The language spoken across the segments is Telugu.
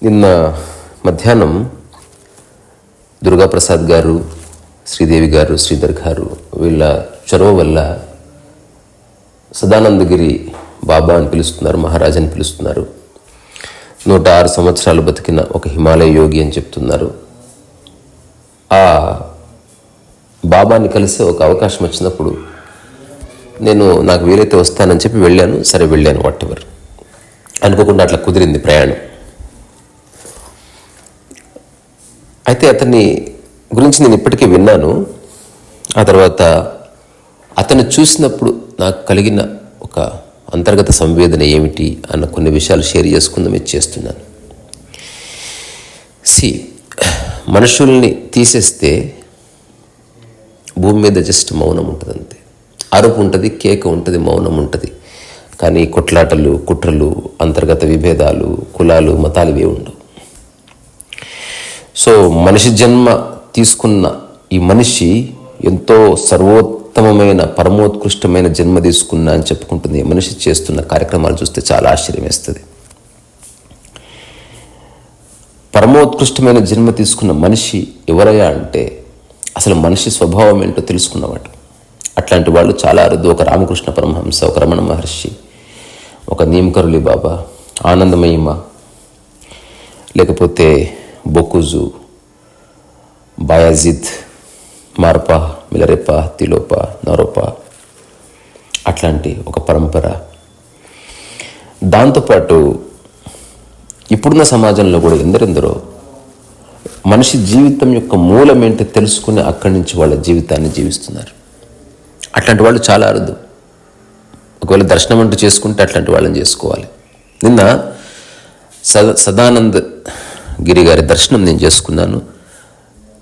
నిన్న మధ్యాహ్నం దుర్గాప్రసాద్ గారు, శ్రీదేవి గారు, శ్రీధర్ గారు వీళ్ళ చొరవ వల్ల సదానందగిరి బాబా అని పిలుస్తున్నారు, మహారాజ్ అని పిలుస్తున్నారు. 106 సంవత్సరాలు బతికిన ఒక హిమాలయ యోగి అని చెప్తున్నారు. ఆ బాబాని కలిసే ఒక అవకాశం వచ్చినప్పుడు నాకు వీలైతే వస్తానని చెప్పి వెళ్ళాను. సరే వెళ్ళాను, వాట్ ఎవర్. అనుకోకుండా అట్లా కుదిరింది ప్రయాణం. అయితే అతన్ని గురించి నేను ఇప్పటికీ విన్నాను. ఆ తర్వాత అతను చూసినప్పుడు నాకు కలిగిన ఒక అంతర్గత సంవేదన ఏమిటి అన్న కొన్ని విషయాలు షేర్ చేసుకుందాం ఇది చేస్తున్నాను. మనుషుల్ని తీసేస్తే భూమి మీద జస్ట్ మౌనం ఉంటుంది, అంతే. అరుపు ఉంటుంది, కేక ఉంటుంది, మౌనం ఉంటుంది. కానీ కొట్లాటలు, కుట్రలు, అంతర్గత విభేదాలు, కులాలు, మతాలు ఇవే ఉండవు. సో మనిషి జన్మ తీసుకున్న ఈ మనిషి ఎంతో సర్వోత్తమమైన, పరమోత్కృష్టమైన జన్మ తీసుకున్నా అని చెప్పుకుంటుంది. మనిషి చేస్తున్న కార్యక్రమాలు చూస్తే చాలా ఆశ్చర్యం వేస్తుంది. పరమోత్కృష్టమైన జన్మ తీసుకున్న మనిషి ఎవరయ్యా అంటే అసలు మనిషి స్వభావం ఏంటో తెలుసుకున్నవాడు. అట్లాంటి వాళ్ళు చాలా అరుదు. ఒక రామకృష్ణ పరమహంస, ఒక రమణ మహర్షి, ఒక నీమ్కరులి బాబా, ఆనందమయిమ, లేకపోతే బొకుజు, బాయాజిద్, మార్పా, మిలరెప్ప, తిలోప, నరోప, అట్లాంటి ఒక పరంపర. దాంతోపాటు ఇప్పుడున్న సమాజంలో కూడా ఎందరెందరో మనిషి జీవితం యొక్క మూలం ఏంటో తెలుసుకుని అక్కడి నుంచి వాళ్ళ జీవితాన్ని జీవిస్తున్నారు. అట్లాంటి వాళ్ళు చాలా అరుదు. ఒకవేళ దర్శనం అంటూ చేసుకుంటే అట్లాంటి వాళ్ళని చేసుకోవాలి. నిన్న సదానంద్ గిరి గారి దర్శనం నేను చేసుకున్నాను.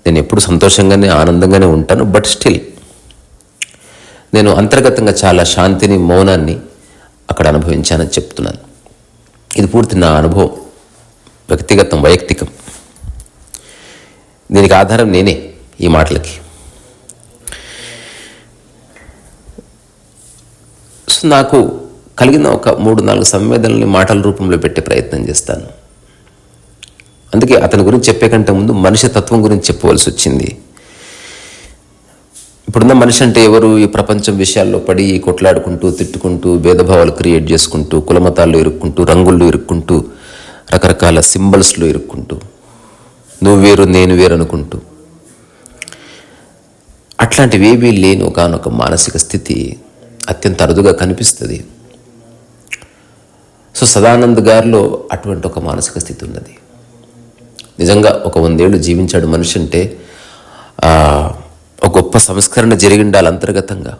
నేను ఎప్పుడు సంతోషంగానే, ఆనందంగానే ఉంటాను. బట్ స్టిల్ నేను అంతర్గతంగా చాలా శాంతిని, మౌనాన్ని అక్కడ అనుభవించానని చెప్తున్నాను. ఇది పూర్తి నా అనుభవం, వ్యక్తిగతం, వైయక్తికం. దీనికి ఆధారం నేనే ఈ మాటలకి. సో నాకు కలిగిన ఒక 3-4 సంవేదనల్ని మాటల రూపంలో పెట్టే ప్రయత్నం చేస్తాను. అందుకే అతని గురించి చెప్పే కంటే ముందు మనిషి తత్వం గురించి చెప్పవలసి వచ్చింది. ఇప్పుడున్న మనిషి అంటే ఎవరు? ఈ ప్రపంచం విషయాల్లో పడి కొట్లాడుకుంటూ, తిట్టుకుంటూ, భేదభావాలు క్రియేట్ చేసుకుంటూ, కులమతాల్లో ఇరుక్కుంటూ, రంగుల్లో ఇరుక్కుంటూ, రకరకాల సింబల్స్లో ఇరుక్కుంటూ, నువ్వు వేరు నేను వేరు అనుకుంటూ, అట్లాంటివి ఏవీ లేని ఒకనొక మానసిక స్థితి అత్యంత అరుదుగా కనిపిస్తుంది. సో సదానంద్ గారిలో అటువంటి ఒక మానసిక స్థితి ఉన్నది. నిజంగా ఒక 100 ఏళ్ళు జీవించాడు మనిషి అంటే ఒక గొప్ప సంస్కరణ జరిగి ఉండాలి అంతర్గతంగా.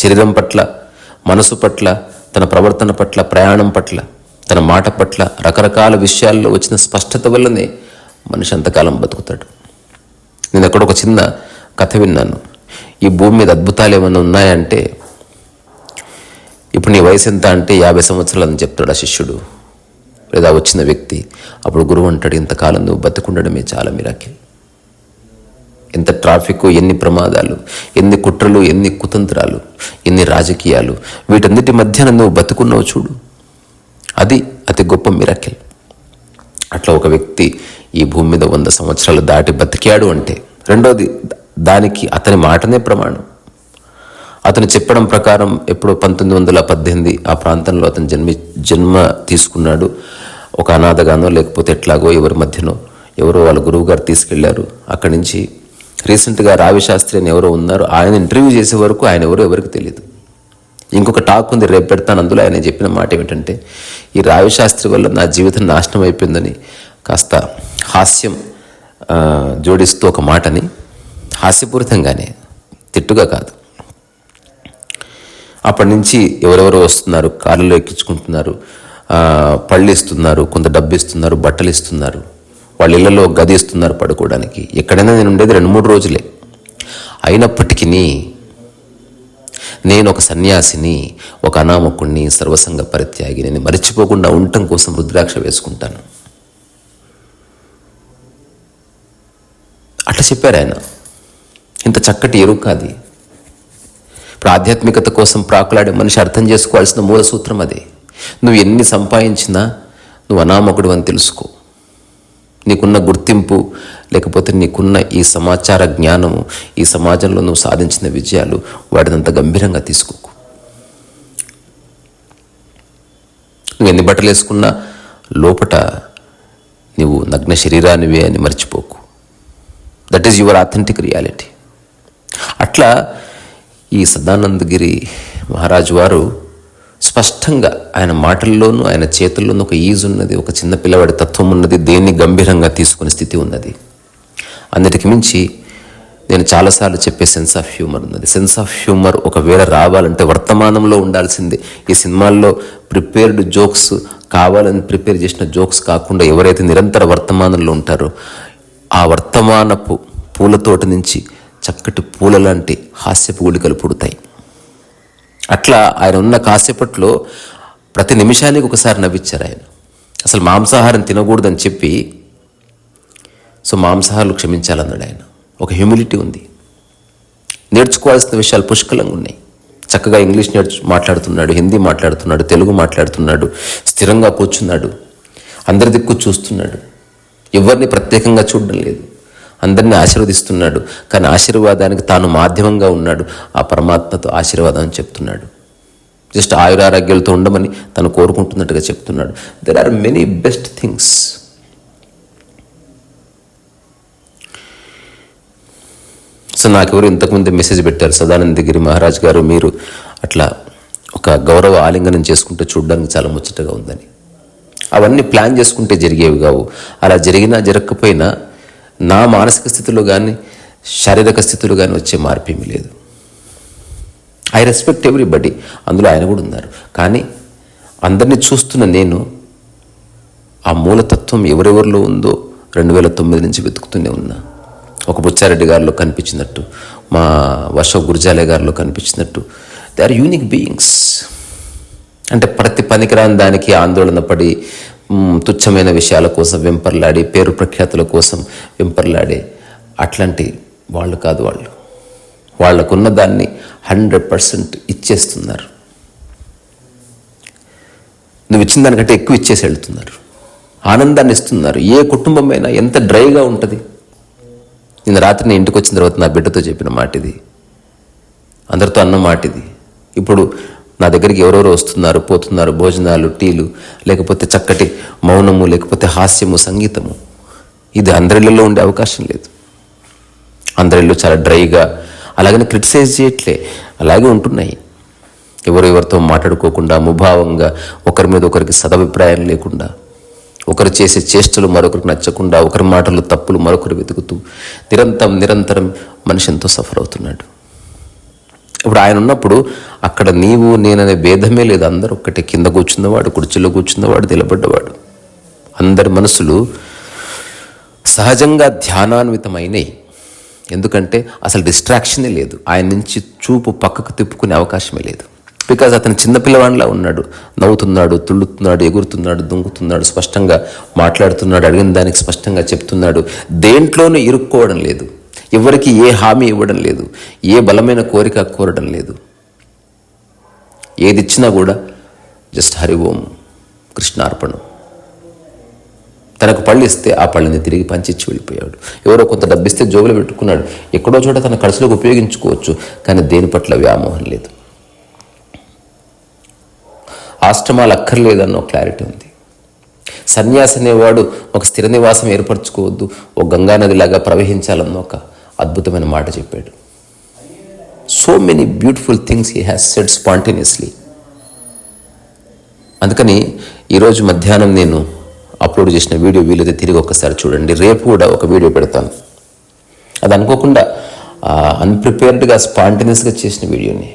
శరీరం పట్ల, మనసు పట్ల, తన ప్రవర్తన పట్ల, ప్రయాణం పట్ల, తన మాట పట్ల, రకరకాల విషయాల్లో వచ్చిన స్పష్టత వల్లనే మనిషి అంతకాలం బతుకుతాడు. నేను అక్కడ ఒక చిన్న కథ విన్నాను. ఈ భూమి మీద అద్భుతాలు ఏమైనా ఉన్నాయంటే, ఇప్పుడు నీ వయసు ఎంత అంటే 50 సంవత్సరాలు అని చెప్తాడు ఆ శిష్యుడు లేదా వచ్చిన వ్యక్తి. అప్పుడు గురువు అంటాడు, ఇంతకాలం నువ్వు బతుకుండడమే చాలా మిరాకిల్. ఎంత ట్రాఫిక్, ఎన్ని ప్రమాదాలు, ఎన్ని కుట్రలు, ఎన్ని కుతంత్రాలు, ఎన్ని రాజకీయాలు, వీటన్నిటి మధ్యన నువ్వు బతుకున్నావు చూడు, అది అతి గొప్ప మిరాకిల్. అట్లా ఒక వ్యక్తి ఈ భూమి మీద 100 సంవత్సరాలు దాటి బతికాడు అంటే, రెండోది దానికి అతని మాటనే ప్రమాణం. అతను చెప్పడం ప్రకారం ఎప్పుడో 1918 ఆ ప్రాంతంలో అతను జన్మ తీసుకున్నాడు. ఒక అనాథగానో లేకపోతే ఎట్లాగో ఎవరి మధ్యనో ఎవరో వాళ్ళ గురువు గారు తీసుకెళ్లారు. అక్కడి నుంచి రీసెంట్గా రావి శాస్త్రి అని ఎవరో ఉన్నారు, ఆయన ఇంటర్వ్యూ చేసే వరకు ఆయన ఎవరో ఎవరికి తెలియదు. ఇంకొక టాక్ ఉంది, రేపు పెడతాను. అందులో ఆయన చెప్పిన మాట ఏమిటంటే, ఈ రావి శాస్త్రి వల్ల నా జీవితం నాశనం అయిపోయిందని కాస్త హాస్యం జోడిస్తూ ఒక మాటని, హాస్యపూరితంగానే, తిట్టుగా కాదు. అప్పటి నుంచి ఎవరెవరో వస్తున్నారు, కార్లలో ఎక్కించుకుంటున్నారు, పళ్ళు ఇస్తున్నారు, కొంత డబ్బు ఇస్తున్నారు, బట్టలు ఇస్తున్నారు, వాళ్ళ ఇళ్లలో గది ఇస్తున్నారు పడుకోవడానికి. ఎక్కడైనా నేను ఉండేది 2-3 రోజులే. అయినప్పటికీ నేను ఒక సన్యాసిని, ఒక అనామకుణ్ణి, సర్వసంగ పరిత్యాగి, నేను మరిచిపోకుండా ఉండటం కోసం రుద్రాక్ష వేసుకుంటాను అట్లా చెప్పారు ఆయన. ఇంత చక్కటి ఎరుక అది. ఇప్పుడు ఆధ్యాత్మికత కోసం ప్రాకులాడే మనిషి అర్థం చేసుకోవాల్సిన మూల సూత్రం అదే. నువ్వు ఎన్ని సంపాదించినా, నువ్వు అనామకుడు అని తెలుసుకో. నీకున్న గుర్తింపు లేకపోతే నీకున్న ఈ సమాచార జ్ఞానము, ఈ సమాజంలో నువ్వు సాధించిన విజయాలు వాటినంత గంభీరంగా తీసుకోకు. నువ్వు ఎన్ని బట్టలు వేసుకున్నా లోపట నువ్వు నగ్న శరీరానివే అని మర్చిపోకు. That is your authentic reality. అట్లా ఈ సదానందగిరి మహారాజు వారు స్పష్టంగా ఆయన మాటల్లోనూ ఆయన చేతుల్లోనూ ఒక ఈజ్ ఉన్నది, ఒక చిన్న పిల్లవాడి తత్వం ఉన్నది, దేన్ని గంభీరంగా తీసుకునే స్థితి ఉన్నది. అన్నిటికి మించి నేను చాలాసార్లు చెప్పే సెన్స్ ఆఫ్ హ్యూమర్ ఉన్నది. సెన్స్ ఆఫ్ హ్యూమర్ ఒకవేళ రావాలంటే వర్తమానంలో ఉండాల్సిందే. ఈ సినిమాల్లో ప్రిపేర్డ్ జోక్స్, కావాలని ప్రిపేర్ చేసిన జోక్స్ కాకుండా ఎవరైతే నిరంతర వర్తమానంలో ఉంటారో ఆ వర్తమానపు పూలతోట నుంచి చక్కటి పూల లాంటి హాస్యపు గుళికలు పుడతాయి. అట్లా ఆయన ఉన్న కాసేపట్లో ప్రతి నిమిషానికి ఒకసారి నవ్విచ్చారు ఆయన. అసలు మాంసాహారం తినకూడదని చెప్పి సో మాంసాహారాలు క్షమించాలన్నాడు ఆయన. ఒక హ్యూమిలిటీ ఉంది. నేర్చుకోవాల్సిన విషయాలు పుష్కలంగా ఉన్నాయి. చక్కగా ఇంగ్లీష్ మాట్లాడుతున్నాడు, హిందీ మాట్లాడుతున్నాడు, తెలుగు మాట్లాడుతున్నాడు, స్థిరంగా కూర్చున్నాడు, అందరి దిక్కు చూస్తున్నాడు, ఎవరిని ప్రత్యేకంగా చూడడం లేదు, అందరినీ ఆశీర్వదిస్తున్నాడు. కానీ ఆశీర్వాదానికి తాను మాధ్యమంగా ఉన్నాడు. ఆ పరమాత్మతో ఆశీర్వాదం అని చెప్తున్నాడు. జస్ట్ ఆయురారోగ్యాలతో ఉండమని తను కోరుకుంటున్నట్టుగా చెప్తున్నాడు. There are many best things. So నాకెవరు ఇంతకుముందే మెసేజ్ పెట్టారు, సదానందగిరి మహారాజ్ గారు మీరు అట్లా ఒక గౌరవ ఆలింగనం చేసుకుంటే చూడడానికి చాలా ముచ్చటగా ఉందని. అవన్నీ ప్లాన్ చేసుకుంటే జరిగేవి కావు. అలా జరిగినా జరగకపోయినా నా మానసిక స్థితిలో కానీ శారీరక స్థితిలో కానీ వచ్చే మార్పు ఏమీ లేదు. ఐ రెస్పెక్ట్ ఎవ్రీబడి, అందులో ఆయన కూడా ఉన్నారు. కానీ అందరినీ చూస్తున్న నేను ఆ మూలతత్వం ఎవరెవరిలో ఉందో 2009 నుంచి వెతుకుతూనే ఉన్నా. ఒక బుచ్చారెడ్డి గారిలో కనిపించినట్టు, మా వర్ష గుర్జాలే గారిలో కనిపించినట్టు దే ఆర్ యూనిక్ బీయింగ్స్. అంటే ప్రతి పనికిరాని దానికి ఆందోళన పడి తుచ్చమైన విషయాల కోసం వెంపర్లాడి, పేరు ప్రఖ్యాతుల కోసం వెంపర్లాడే అట్లాంటి వాళ్ళు కాదు. వాళ్ళకున్న దాన్ని 100% ఇచ్చేస్తున్నారు. నువ్వు ఇచ్చిన దానికంటే ఎక్కువ ఇచ్చేసి వెళ్తున్నారు. ఆనందాన్ని ఇస్తున్నారు. ఏ కుటుంబమైనా ఎంత డ్రైగా ఉంటుంది. నిన్న రాత్రి నేను ఇంటికి వచ్చిన తర్వాత నా బిడ్డతో చెప్పిన మాట ఇది, అందరితో అన్న మాట ఇది. ఇప్పుడు నా దగ్గరికి ఎవరెవరో వస్తున్నారు, పోతున్నారు, భోజనాలు, టీలు, లేకపోతే చక్కటి మౌనము, లేకపోతే హాస్యము, సంగీతము. ఇది అందరిలో ఉండే అవకాశం లేదు. అందరిలో చాలా డ్రైగా, అలాగని క్రిటిసైజ్ చేయట్లే, అలాగే ఉంటున్నాయి. ఎవరితో మాట్లాడుకోకుండా, ముభావంగా, ఒకరి మీద ఒకరికి సదభిప్రాయం లేకుండా, ఒకరు చేసే చేష్టలు మరొకరికి నచ్చకుండా, ఒకరి మాటలు తప్పులు మరొకరు వెతుకుతూ నిరంతరం మనిషి ఎంతో సఫర్ అవుతున్నాడు. ఇప్పుడు ఆయన ఉన్నప్పుడు అక్కడ నీవు నేననే భేదమే లేదు. అందరూ ఒక్కటే. కింద కూర్చున్నవాడు, కుర్చీలో కూర్చున్నవాడు, నిలబడ్డవాడు, అందరి మనసులు సహజంగా ధ్యానాన్వితమైనవి. ఎందుకంటే అసలు డిస్ట్రాక్షనే లేదు. ఆయన నుంచి చూపు పక్కకు తిప్పుకునే అవకాశమే లేదు. బికాజ్ అతను చిన్నపిల్లవాడిలా ఉన్నాడు. నవ్వుతున్నాడు, తుళ్ళుతున్నాడు, ఎగురుతున్నాడు, దుంకుతున్నాడు, స్పష్టంగా మాట్లాడుతున్నాడు, అడిగిన దానికి స్పష్టంగా చెప్తున్నాడు. దేంట్లోనూ ఇరుక్కోవడం లేదు. ఎవరికి ఏ హామీ ఇవ్వడం లేదు. ఏ బలమైన కోరిక కోరడం లేదు. ఏది ఇచ్చినా కూడా జస్ట్ హరి ఓం కృష్ణార్పణం. తనకు పళ్ళు ఇస్తే ఆ పళ్ళని తిరిగి పంచిచ్చి వెళ్ళిపోయాడు. ఎవరో కొంత డబ్బిస్తే జోబులో పెట్టుకున్నాడు. ఎక్కడో చోట తన ఖర్చులకు ఉపయోగించుకోవచ్చు, కానీ దేని పట్ల వ్యామోహం లేదు. ఆశ్రమాలు అక్కర్లేదన్న క్లారిటీ ఉంది. సన్యాసి అనేవాడు ఒక స్థిర నివాసం ఏర్పరచుకోవద్దు, ఒక గంగానదిలాగా ప్రవహించాలన్న ఒక అద్భుతమైన మాట చెప్పాడు. So many beautiful things he has said spontaneously. అందుకని ఈరోజు మధ్యాహ్నం నేను అప్లోడ్ చేసిన వీడియో వీలైతే తిరిగి ఒక్కసారి చూడండి. రేపు కూడా ఒక వీడియో పెడతాను. అది అనుకోకుండా అన్ప్రిపేర్డ్గా స్పాంటేనియస్గా చేసిన వీడియోని.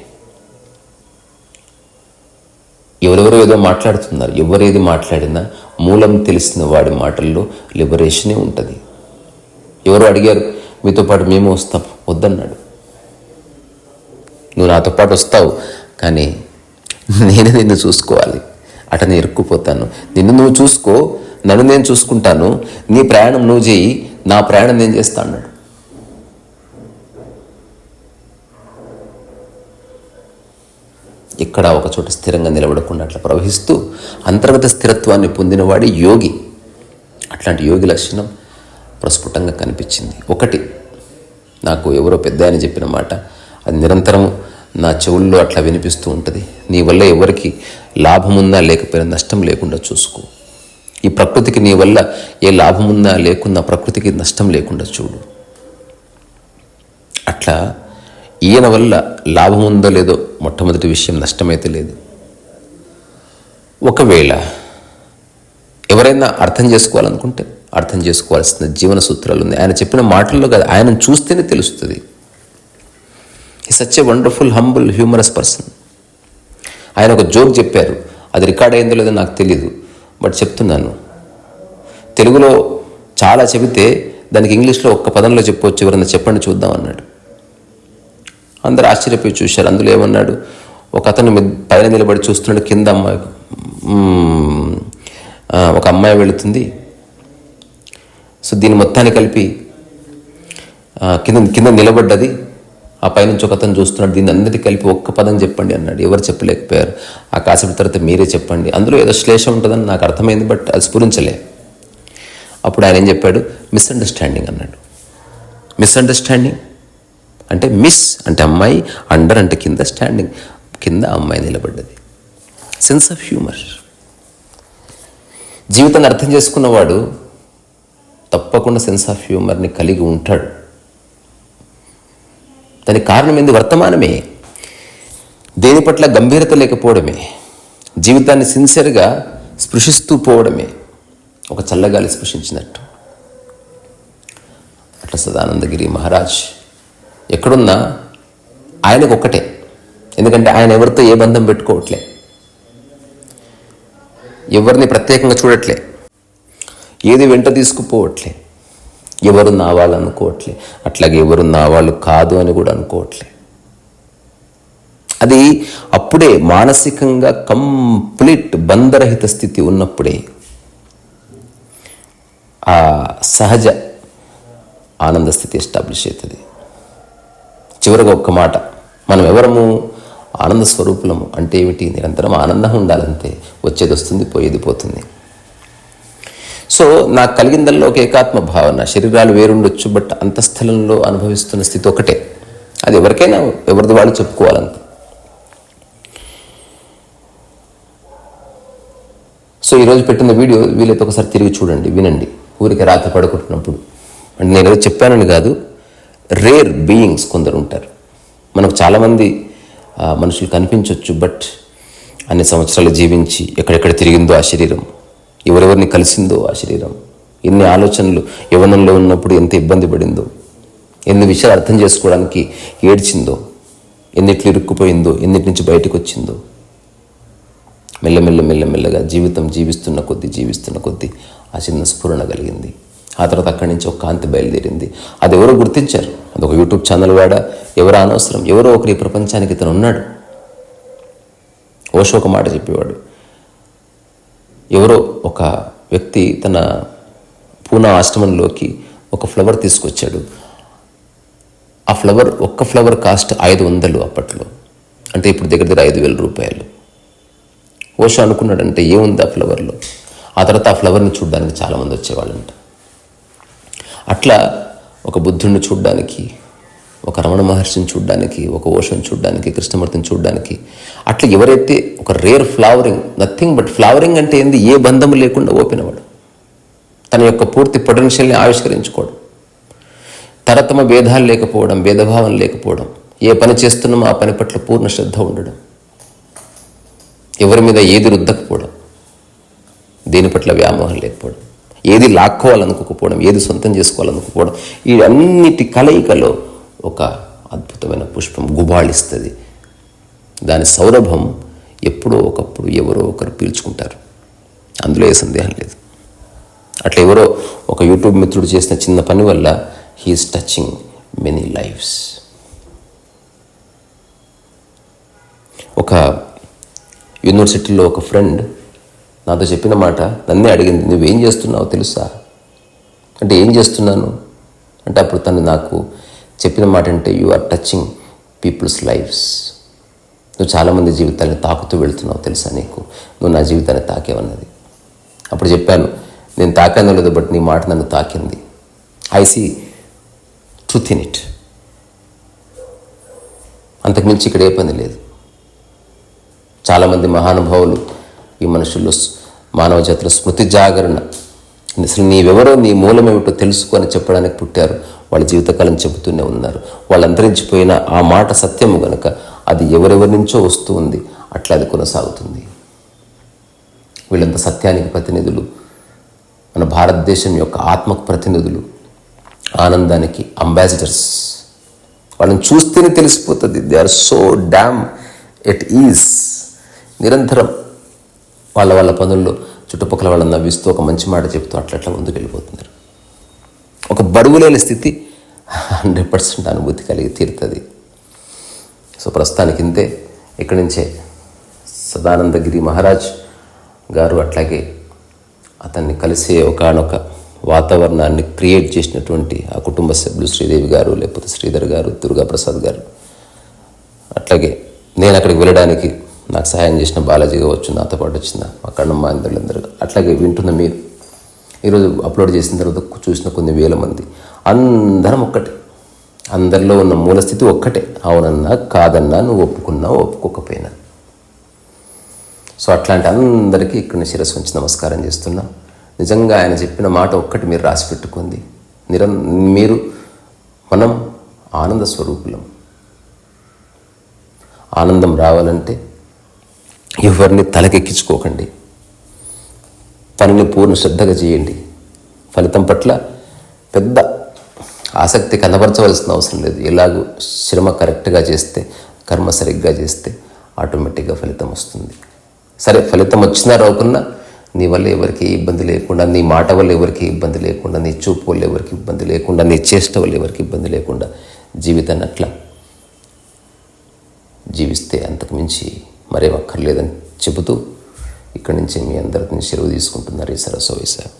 ఎవరెవరో ఏదో మాట్లాడుతున్నారు. ఎవరేది మాట్లాడినా మూలం తెలిసిన వాడి మాటల్లో లిబరేషనే ఉంటుంది. ఎవరో అడిగారు, మీతో పాటు మేము వస్తాం. వద్దన్నాడు. నువ్వు నాతో పాటు వస్తావు, కానీ నేనే నిన్ను చూసుకోవాలి. అటనే ఇరుక్కుపోతాను. నిన్ను నువ్వు చూసుకో, నన్ను నేను చూసుకుంటాను. నీ ప్రయాణం నువ్వు చేయి, నా ప్రయాణం నేను చేస్తా అన్నాడు. ఎక్కడా ఒక చోట స్థిరంగా నిలబడకుండా అట్లా ప్రవహిస్తూ అంతర్గత స్థిరత్వాన్ని పొందినవాడి యోగి. అట్లాంటి యోగి లక్షణం ప్రస్ఫుటంగా కనిపించింది. ఒకటి, నాకు ఎవరో పెద్ద ఆయన చెప్పిన మాట, అది నిరంతరం నా చెవుల్లో అట్లా వినిపిస్తూ ఉంటుంది. నీ వల్ల ఎవరికి లాభమున్నా లేకపోయినా నష్టం లేకుండా చూసుకో. ఈ ప్రకృతికి నీ వల్ల ఏ లాభమున్నా లేకున్నా ప్రకృతికి నష్టం లేకుండా చూడు. అట్లా ఈయన వల్ల లాభం ఉందో లేదో మొట్టమొదటి విషయం, నష్టమైతే లేదు. ఒకవేళ ఎవరైనా అర్థం చేసుకోవాలనుకుంటే అర్థం చేసుకోవాల్సిన జీవన సూత్రాలు ఉన్నాయి. ఆయన చెప్పిన మాటల్లో కాదు, ఆయనను చూస్తేనే తెలుస్తుంది. ఈ such a wonderful humble humorous person. ఆయన ఒక జోక్ చెప్పారు, అది రికార్డ్ అయిందో లేదో నాకు తెలీదు, బట్ చెప్తున్నాను. తెలుగులో చాలా చెబితే దానికి ఇంగ్లీష్లో ఒక్క పదంలో చెప్పవచ్చు, ఎవరన్నా చెప్పండి చూద్దాం అన్నాడు. అందరూ ఆశ్చర్యపోయి చూశారు. అందులో ఏమన్నాడు, ఒక అతను పైన నిలబడి చూస్తున్నాడు, కింద అమ్మాయి, ఒక అమ్మాయి వెళుతుంది. సో దీని మొత్తాన్ని కలిపి కింద నిలబడ్డది, ఆ పైనుంచి ఒక అతను చూస్తున్నాడు, దీన్ని అందరికీ కలిపి ఒక్క పదం చెప్పండి అన్నాడు. ఎవరు చెప్పలేకపోయారు. ఆ కాసేపు తర్వాత మీరే చెప్పండి. అందులో ఏదో శ్లేషం ఉంటుందని నాకు అర్థమైంది, బట్ అది స్ఫురించలే. అప్పుడు ఆయన ఏం చెప్పాడు, మిస్అండర్స్టాండింగ్ అన్నాడు. మిస్అండర్స్టాండింగ్ అంటే మిస్ అంటే అమ్మాయి, అండర్ అంటే కింద, స్టాండింగ్ కింద అమ్మాయి నిలబడ్డది. Sense of humour. జీవితాన్ని అర్థం చేసుకున్నవాడు తప్పకుండా సెన్స్ ఆఫ్ హ్యూమర్ని కలిగి ఉంటాడు. దానికి కారణం ఏంది? వర్తమానమే. దేని పట్ల గంభీరత లేకపోవడమే, జీవితాన్ని సిన్సియర్గా స్పృశిస్తూ పోవడమే, ఒక చల్లగాలి స్పృశించినట్టు. అట్లా సదానందగిరి మహారాజ్ ఎక్కడున్నా ఆయనకు ఒక్కటే. ఎందుకంటే ఆయన ఎవరితో ఏ బంధం పెట్టుకోవట్లే, ఎవరిని ప్రత్యేకంగా చూడట్లే, ఏది వెంట తీసుకుపోవట్లే, ఎవరు నా వాళ్ళు అనుకోవట్లే, అట్లాగే ఎవరు నా వాళ్ళు కాదు అని కూడా అనుకోవట్లే. అది అప్పుడే మానసికంగా కంప్లీట్ బంధరహిత స్థితి ఉన్నప్పుడే ఆ సహజ ఆనంద స్థితి ఎస్టాబ్లిష్ అవుతుంది. చివరిగా ఒక్క మాట, మనం ఎవరము? ఆనంద స్వరూపులము. అంటే ఏమిటి? నిరంతరం ఆనందం ఉండాలంతే. వచ్చేది వస్తుంది, పోయేది పోతుంది. సో నాకు కలిగిందల్లో ఒక ఏకాత్మ భావన. శరీరాలు వేరుండొచ్చు, బట్ అంతఃస్థలంలో అనుభవిస్తున్న స్థితి ఒకటే. అది ఎవరికైనా ఎవరిది వాళ్ళు చెప్పుకోవాలంత. సో ఈరోజు పెట్టిన వీడియో వీలైతే ఒకసారి తిరిగి చూడండి, వినండి. ఊరికి రాత్రి పడుకుంటున్నప్పుడు. అంటే నేను ఏదో చెప్పానని కాదు, రేర్ బీయింగ్స్ కొందరు ఉంటారు. మనకు చాలామంది మనుషులు కనిపించవచ్చు, బట్ అన్ని సంవత్సరాలు జీవించి ఎక్కడెక్కడ తిరిగిందో ఆ శరీరం, ఎవరెవరిని కలిసిందో ఆ శరీరం, ఎన్ని ఆలోచనలు యవ్వనంలో ఉన్నప్పుడు ఎంత ఇబ్బంది పడిందో, ఎన్ని విషయాలు అర్థం చేసుకోవడానికి ఏడ్చిందో, ఎన్నిట్లు ఇరుక్కుపోయిందో, ఎన్నిటి నుంచి బయటకు వచ్చిందో, మెల్లమెల్లగా జీవితం జీవిస్తున్న కొద్దీ ఆ చిన్న స్ఫురణ కలిగింది. ఆ తర్వాత అక్కడి నుంచి ఒక కాంతి బయలుదేరింది. అది ఎవరో గుర్తించారు. అదొక యూట్యూబ్ ఛానల్ వాడా, ఎవరో అనవసరం, ఎవరో ఒకరి ఈ ప్రపంచానికి ఇతను ఉన్నాడు. ఓషో ఒక మాట చెప్పేవాడు. ఎవరో ఒక వ్యక్తి తన పూనా ఆశ్రమంలోకి ఒక ఫ్లవర్ తీసుకొచ్చాడు. ఆ ఫ్లవర్, ఒక్క ఫ్లవర్ కాస్ట్ 500 అప్పట్లో. అంటే ఇప్పుడు దగ్గర 5,000 రూపాయలు. ఓషో అనుకున్నాడంటే ఏముంది ఆ ఫ్లవర్లో. ఆ తర్వాత ఆ ఫ్లవర్ని చూడడానికి చాలామంది వచ్చేవాళ్ళంట. అట్లా ఒక బుద్ధుడిని చూడడానికి, ఒక రమణ మహర్షిని చూడడానికి, ఒక ఓషోని చూడడానికి, కృష్ణమూర్తిని చూడడానికి, అట్లా ఎవరైతే ఒక rare flowering, nothing but flowering అంటే ఏంది? ఏ బంధము లేకుండా ఓపెన్ అవ్వడం, తన యొక్క పూర్తి పొటెన్షియల్ని ఆవిష్కరించుకోవడం, తరతమ భేదాలు లేకపోవడం, భేదభావం లేకపోవడం, ఏ పని చేస్తున్నామో ఆ పని పట్ల పూర్ణ శ్రద్ధ ఉండడం, ఎవరి మీద ఏది రుద్దకపోవడం, దేని పట్ల వ్యామోహం లేకపోవడం, ఏది లాక్కోవాలనుకోకపోవడం, ఏది సొంతం చేసుకోవాలనుకోకపోవడం, ఈ అన్నిటి కలయికలో ఒక అద్భుతమైన పుష్పం గుబాళిస్తుంది. దాని సౌరభం ఎప్పుడో ఒకప్పుడు ఎవరో ఒకరు పీల్చుకుంటారు, అందులో ఏ సందేహం లేదు. అట్లా ఎవరో ఒక యూట్యూబ్ మిత్రుడు చేసిన చిన్న పని వల్ల హీఈస్ టచింగ్ మెనీ లైఫ్స్. ఒక యూనివర్సిటీలో ఒక ఫ్రెండ్ నాతో చెప్పిన మాట, నన్నే అడిగింది, నువ్వేం చేస్తున్నావో తెలుసా అంటే, ఏం చేస్తున్నాను అంటే, అప్పుడు తను నాకు చెప్పిన మాట అంటే, you are touching peoples lifes. నువ్వు చాలామంది జీవితాన్ని తాకుతూ వెళ్తున్నావు తెలుసా నీకు? నువ్వు నా జీవితాన్ని తాకేవన్నది. అప్పుడు చెప్పాను, నేను తాకానో లేదో బట్ నీ మాట నన్ను తాకింది. I see truth in it. అంతకుమించి ఇక్కడ ఏ పని లేదు. చాలామంది మహానుభావులు ఈ మనుషుల్లో మానవ జాతుల స్మృతి జాగరణ, అసలు నీవెవరో నీ మూలమేమిటో తెలుసుకొని చెప్పడానికి పుట్టారు. వాళ్ళ జీవితకాలం చెబుతూనే ఉన్నారు. వాళ్ళు అంతరించిపోయిన ఆ మాట సత్యము గనుక అది ఎవరెవరి నుంచో వస్తూ ఉంది, అట్లా అది కొనసాగుతుంది. వీళ్ళంత సత్యానికి ప్రతినిధులు, మన భారతదేశం యొక్క ఆత్మకు ప్రతినిధులు, ఆనందానికి అంబాసిడర్స్. వాళ్ళని చూస్తేనే తెలిసిపోతుంది, they are so damn at ease. నిరంతరం వాళ్ళ పనుల్లో చుట్టుపక్కల వాళ్ళని నవ్విస్తూ ఒక మంచి మాట చెప్తూ అట్లా ముందుకు వెళ్ళిపోతున్నారు. ఒక బరువు లేని స్థితి 100% అనుభూతి కలిగి తీరుతుంది. సో ప్రస్తుతానికి ఇంతే. ఇక్కడి నుంచే సదానందగిరి మహారాజ్ గారు అట్లాగే అతన్ని కలిసే ఒకనొక వాతావరణాన్ని క్రియేట్ చేసినటువంటి ఆ కుటుంబ సభ్యులు శ్రీదేవి గారు, లేకపోతే శ్రీధర్ గారు, దుర్గా ప్రసాద్ గారు, అట్లాగే నేను అక్కడికి వెళ్ళడానికి నాకు సహాయం చేసిన బాలాజీ కావచ్చు, నాతో పాటు వచ్చిన మా కన్నమ్మ అందరూ, అట్లాగే వింటున్న మీరు, ఈరోజు అప్లోడ్ చేసిన తర్వాత చూసిన కొన్ని వేల మంది, అందరం ఒక్కటే. అందరిలో ఉన్న మూలస్థితి ఒక్కటే. అవునన్నా కాదన్నా, నువ్వు ఒప్పుకున్నా ఒప్పుకోకపోయినా. సో అట్లాంటి అందరికీ ఇక్కడ శిరస్సు ఉంచి నమస్కారం చేస్తున్నా. నిజంగా ఆయన చెప్పిన మాట ఒక్కటి మీరు రాసి పెట్టుకుంది. మనం ఆనంద స్వరూపులం. ఆనందం రావాలంటే ఎవరిని తలకెక్కించుకోకండి. పనిని పూర్ణ శ్రద్ధగా చేయండి. ఫలితం పట్ల పెద్ద ఆసక్తి కనబరచవలసిన అవసరం లేదు. ఎలాగూ శ్రమ కరెక్ట్గా చేస్తే, కర్మ సరిగ్గా చేస్తే ఆటోమేటిక్గా ఫలితం వస్తుంది. సరే, ఫలితం వచ్చినా రాకున్నా నీ వల్ల ఎవరికి ఇబ్బంది లేకుండా, నీ మాట వల్ల ఎవరికి ఇబ్బంది లేకుండా, నీ చూపు వల్ల ఎవరికి ఇబ్బంది లేకుండా, నీ చేష్ట వల్ల ఎవరికి ఇబ్బంది లేకుండా జీవితాన్ని అట్లా జీవిస్తే అంతకు మించి మరేం అక్కర్లేదని చెబుతూ ఇక్కడి నుంచి మీ అందరిని సెలవు తీసుకుంటున్నారు ఈ సరస్వతి సార్.